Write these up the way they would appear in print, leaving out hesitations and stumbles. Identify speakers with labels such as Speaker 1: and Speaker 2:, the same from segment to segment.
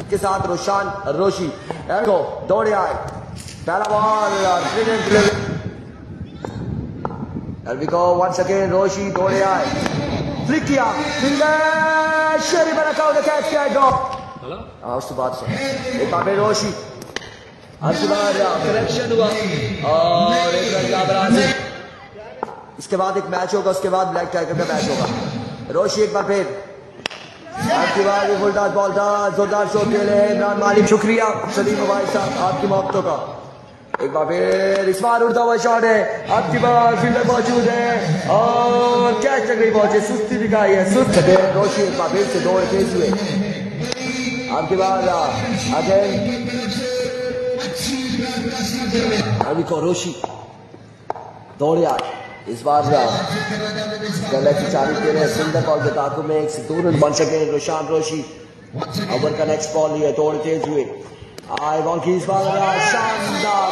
Speaker 1: के साथ रोशान रोशी को दौड़े आए, पहला बॉल वंस अगेन रोशी दौड़े आए, फ्लिक किया, शेरी बना कैच किया, ड्रॉप। उसके बाद एक बार फिर रोशी, उसके बाद करेक्शन हुआ और एक रन का बराबर। इसके बाद एक मैच होगा, उसके बाद ब्लैक टाइगर का मैच होगा। रोशी एक बार फिर, आपकी बार फुल टॉस बॉल था, जोरदार शॉट के लिए इमरान मालिक, शुक्रिया सलीम भाई साहब आपकी मोहब्बतों का। एक बार फिर इस बार उड़ता हुआ शॉट है, आपकी बार फील्डर मौजूद है और कैच तक नहीं पहुंचे, सुस्ती दिखाई है, सुस्त है। रोशी एक बार फिर से दौड़ तेज हुए, आपकी बार आगे अभी को रोशी दौड़े आए, इस बार गलत चालीस दे रहे सुंदर बॉल के ताकू में 102 रन बन सके। रोशान रोशी ओवर का नेक्स्ट बॉल लिया, दौड़ तेज हुए, आए बॉल की इस बार शानदार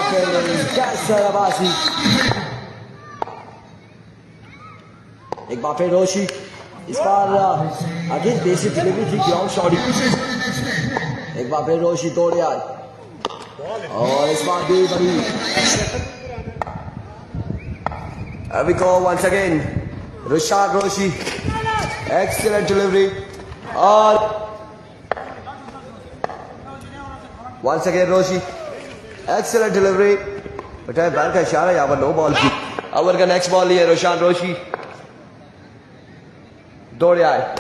Speaker 1: कैसरबाजी। एक बार फिर रोशी, इस बार आगे देसी डिलीवरी थी, ग्राउंड शॉट। एक बार फिर रोशी दौड़े आए और इस बार भी बड़ी अभी को वंस अगेन रोशान रोशी, एक्सीलेंट डिलीवरी और वंस अगेन रोशी, एक्सीलेंट डिलीवरी। बेटा बैल का इशारा यहाँ पर नो बॉल की। ओवर का नेक्स्ट बॉल लिया रोशान रोशी, दौड़े आए,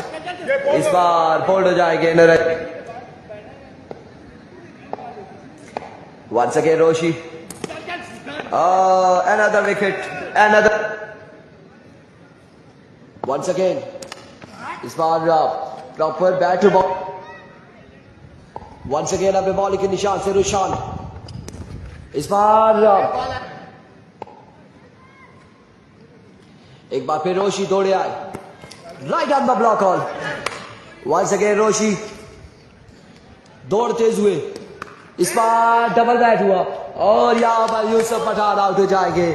Speaker 1: इस बार बोल्ड हो जाएंगे। वंस अगेन रोशी, another wicket, another once again इस बार proper bat to ball, once again अपने बॉल के निशान से रोशान, इस बार एक बार फिर रोशी दौड़े आए, right on the blockhole, once again रोशी दौड़ तेज हुए, इस बार डबल बैट हुआ और यहाँ पर यूसुफ पठान आउट हो जाएंगे।